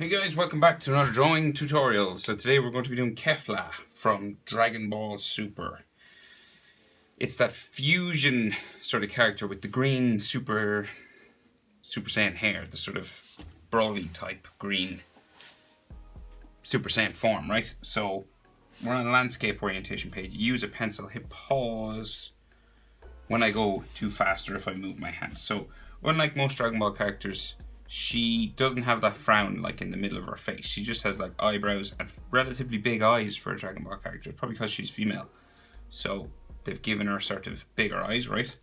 Hey guys, welcome back to another drawing tutorial. So today we're going to be doing Kefla from DragonBall Super. It's that fusion sort of character with the green Super Saiyan hair, the sort of Broly type green Super Saiyan form, right? So we're on a landscape orientation page. Use a pencil, hit pause when I go too fast or if I move my hand. So unlike most Dragon Ball characters, she doesn't have that frown like in the middle of her face. She just has like eyebrows and relatively big eyes for a Dragon Ball character, probably because she's female. So they've given her sort of bigger eyes, right?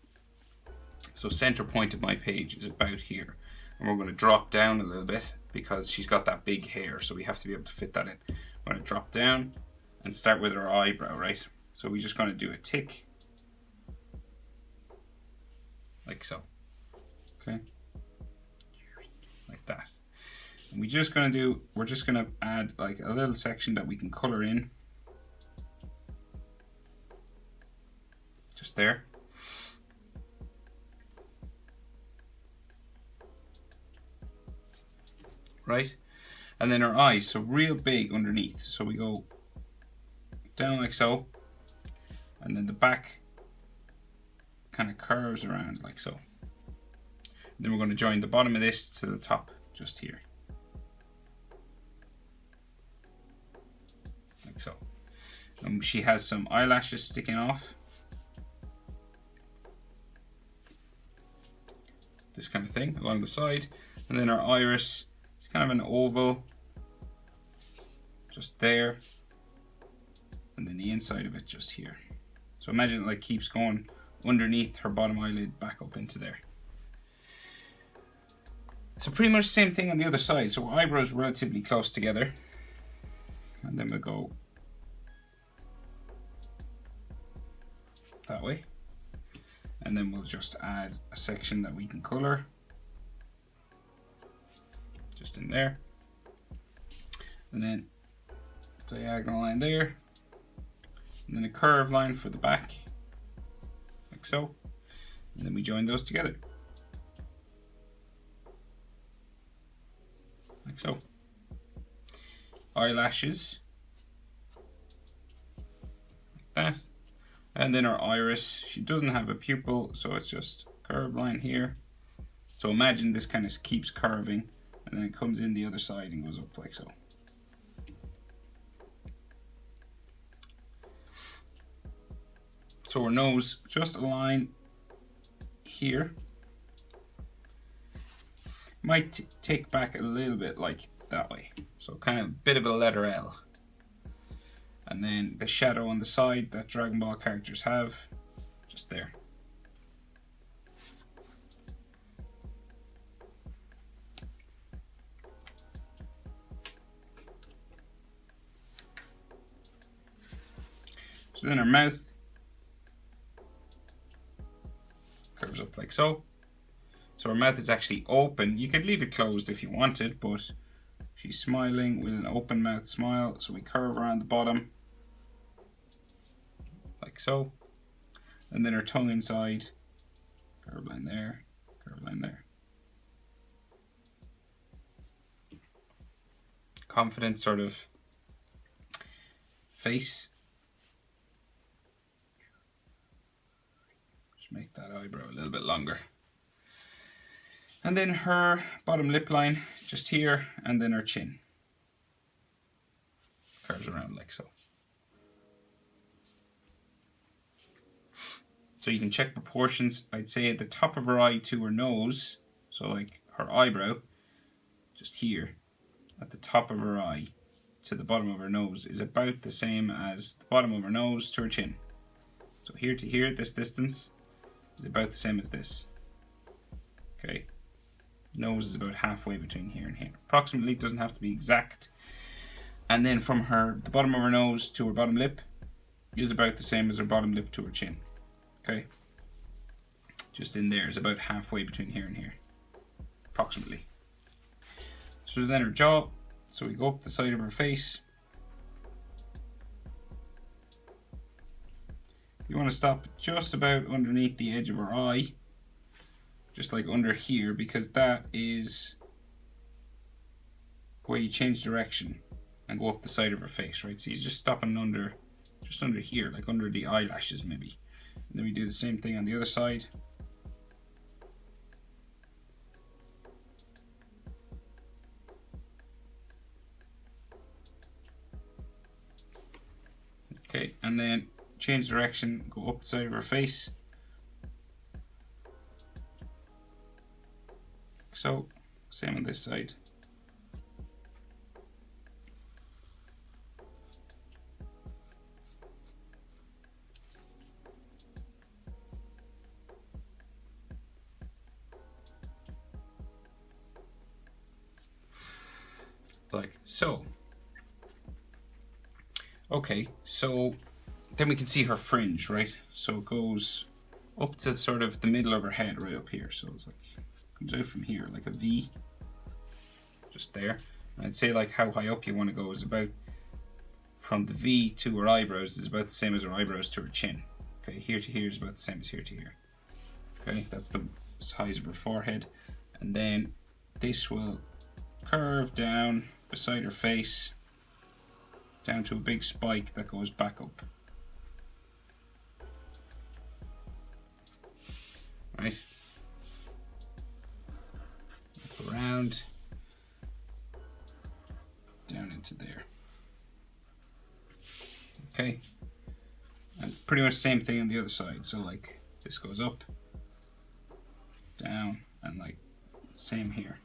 So center point of my page is about here. And we're going to drop down a little bit because she's got that big hair, so we have to be able to fit that in. We're going to drop down and start with her eyebrow, right? So we're just going to do a tick. Like so. Okay. Like that. And we're just going to add like a little section that we can color in. Just there. Right? And then our eyes, so real big underneath. So we go down like so. And then the back kind of curves around like so. Then we're going to join the bottom of this to the top, just here. Like so. She has some eyelashes sticking off. This kind of thing along the side. And then our iris is kind of an oval, just there. And then the inside of it just here. So imagine it like keeps going underneath her bottom eyelid back up into there. So pretty much the same thing on the other side. So our eyebrows relatively close together. And then we'll go that way. And then we'll just add a section that we can color. Just in there. And then diagonal line there. And then a curved line for the back. Like so. And then we join those together. Like so. Eyelashes. Like that. And then our iris. She doesn't have a pupil, so it's just a curved line here. So imagine this kind of keeps curving and then it comes in the other side and goes up like so. So our nose, just a line here. Might take back a little bit like that way. So kind of a bit of a letter L. And then the shadow on the side that Dragon Ball characters have, just there. So then our mouth curves up like so. So her mouth is actually open. You could leave it closed if you wanted, but she's smiling with an open mouth smile. So we curve around the bottom, like so. And then her tongue inside, curve line there, curve line there. Confident sort of face. Just make that eyebrow a little bit longer. And then her bottom lip line, just here, and then her chin. Curves around like so. So you can check proportions. I'd say at the top of her eye to her nose, so like her eyebrow, just here, at the top of her eye to the bottom of her nose is about the same as the bottom of her nose to her chin. So here to here, this distance, is about the same as this. Okay. Nose is about halfway between here and here. Approximately, it doesn't have to be exact. And then from the bottom of her nose to her bottom lip is about the same as her bottom lip to her chin. Okay? Just in there is about halfway between here and here. Approximately. So then her jaw. So we go up the side of her face. You want to stop just about underneath the edge of her eye. Just like under here, because that is where you change direction and go up the side of her face, right? So he's just stopping under, just under here, like under the eyelashes maybe. And then we do the same thing on the other side. Okay, and then change direction, go up the side of her face. So, same on this side. Like so. Okay, so then we can see her fringe, right? So it goes up to sort of the middle of her head, right up here. So it's like, comes out from here, like a V, just there. And I'd say like how high up you want to go is about, from the V to her eyebrows is about the same as her eyebrows to her chin. Okay, here to here is about the same as here to here. Okay, that's the size of her forehead. And then this will curve down beside her face, down to a big spike that goes back up. Right? Up around, down into there. Okay? And pretty much the same thing on the other side. So like this goes up, down, and like same here.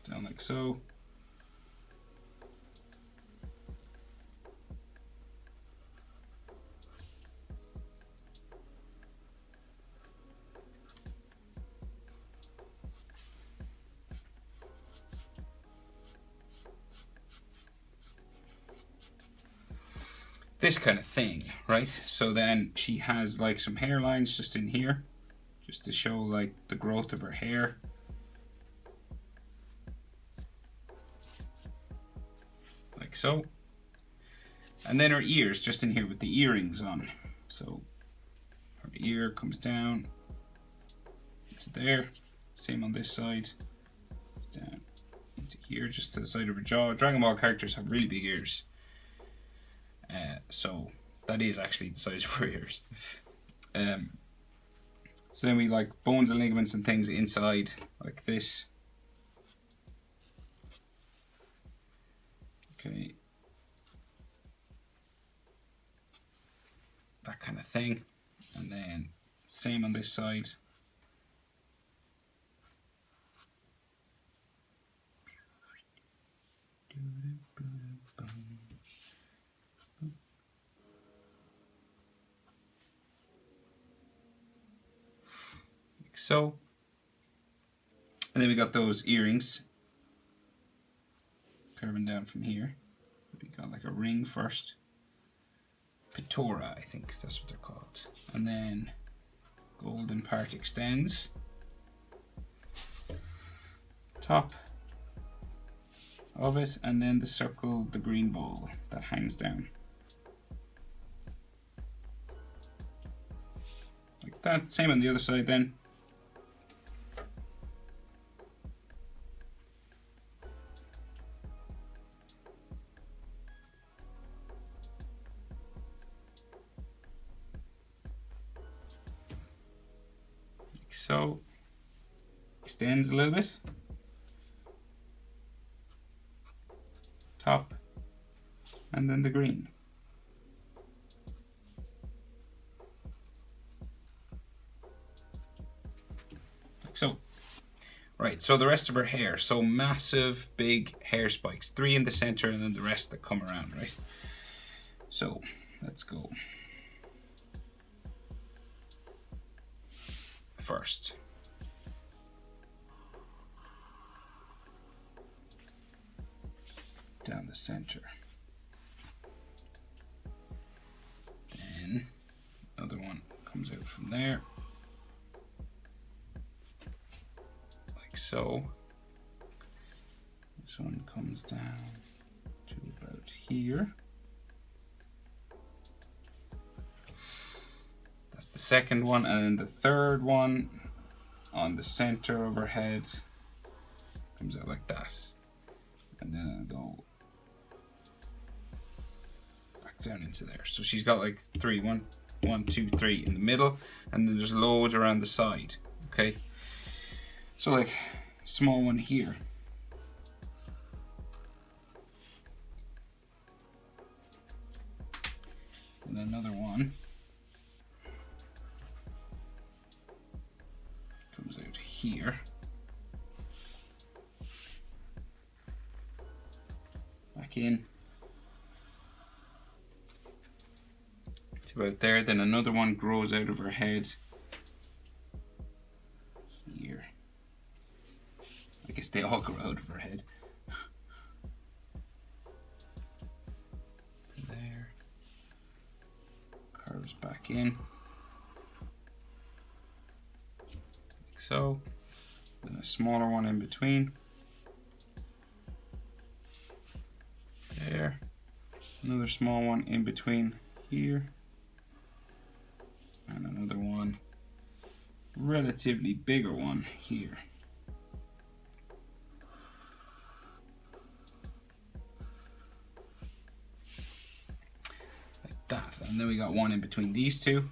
Down like so. This kind of thing, right? So then she has like some hairlines just in here, just to show like the growth of her hair. Like so. And then her ears just in here with the earrings on. So her ear comes down into there. Same on this side. Down into here, just to the side of her jaw. Dragon Ball characters have really big ears. So that is actually the size of her ears. So then we like bones and ligaments and things inside, like this. Okay. That kind of thing. And then same on this side. Like so. And then we got those earrings curving down from here. We got like a ring first. Pitora, I think that's what they're called. And then golden part extends. Top of it, and then the circle, the green ball that hangs down. Like that. Same on the other side then. Like so. Extends a little bit. Top, and then the green. Like so. Right, so the rest of her hair. So massive, big hair spikes. 3 in the center and then the rest that come around, right? So, let's go. First. Down the center. Then another one comes out from there. Like so. This one comes down to about here. That's the second one, and then the third one on the center of her head. Comes out like that. And then I'll go back down into there. So she's got like 3, 1, 1, 2, 3 in the middle, and then there's loads around the side. Okay. So like small one here. And another one comes out here. Back in. It's about there. Then another one grows out of her head. Here. I guess they all grow out of her head. There. Curves back in. Like so. Then a smaller one in between. There. Another small one in between here. And another one, relatively bigger one here. Like that. And then we got one in between these two.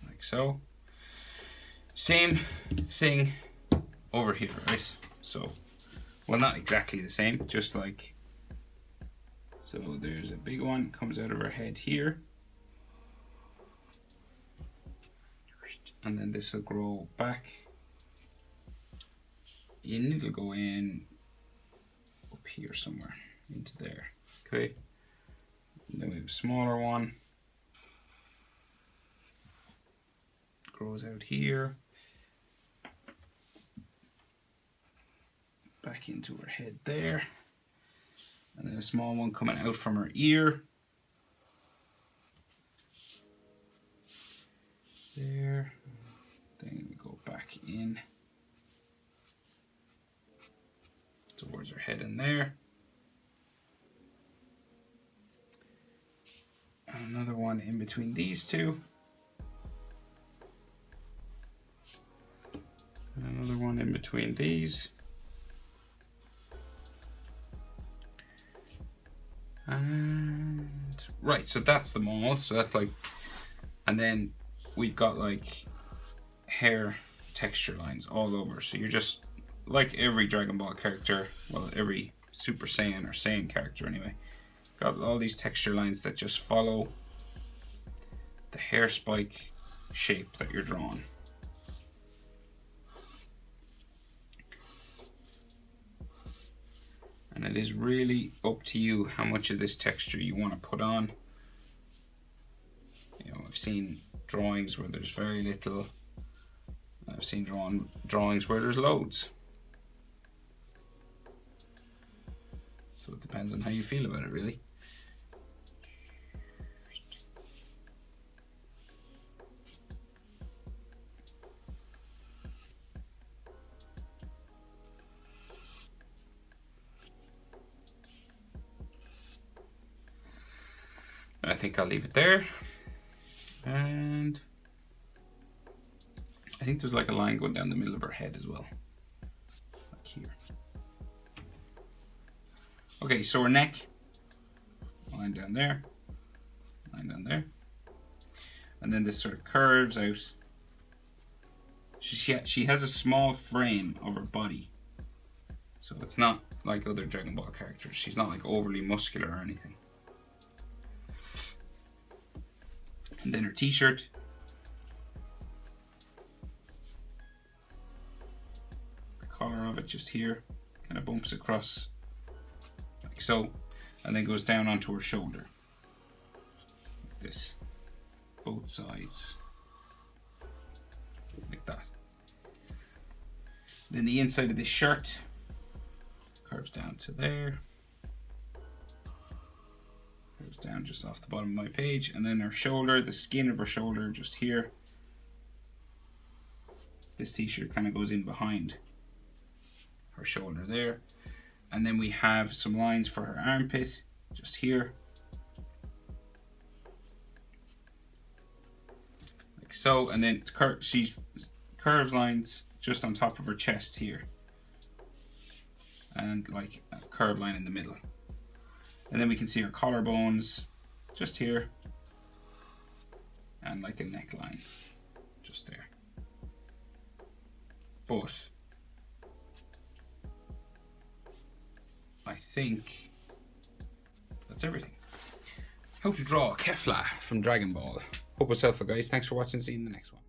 Like so. Same thing over here, right? So, well, not exactly the same, just like, so there's a big one, comes out of her head here. And then this will grow back in, it'll go in up here somewhere, into there, okay? And then we have a smaller one. Grows out here. Back into her head there. And then a small one coming out from her ear. There. Then we go back in towards her head in there. And another one in between these two. And another one in between these. And right, so that's them all. So that's like, and then we've got like hair texture lines all over. So you're just like every Dragon Ball character, well, every Super Saiyan or Saiyan character anyway, got all these texture lines that just follow the hair spike shape that you're drawing. And it is really up to you how much of this texture you want to put on. You know, I've seen drawings where there's very little. I've seen drawings where there's loads. So it depends on how you feel about it, really. I think I'll leave it there. And I think there's like a line going down the middle of her head as well. Like here. Okay, so her neck. Line down there. Line down there. And then this sort of curves out. She has a small frame of her body. So it's not like other Dragon Ball characters. She's not like overly muscular or anything. And then her t-shirt. The collar of it just here. Kind of bumps across like so. And then goes down onto her shoulder. Like this. Both sides. Like that. Then the inside of this shirt curves down to there. Goes down just off the bottom of my page, and then her shoulder, the skin of her shoulder just here. This t-shirt kind of goes in behind her shoulder there. And then we have some lines for her armpit just here. Like so, and then she's curves lines just on top of her chest here, and like a curved line in the middle, and then we can see her collarbones just here, and like a neckline just there. But I think that's everything. How to draw Kefla from Dragon Ball. Hope it's helpful, guys. Thanks for watching. See you in the next one.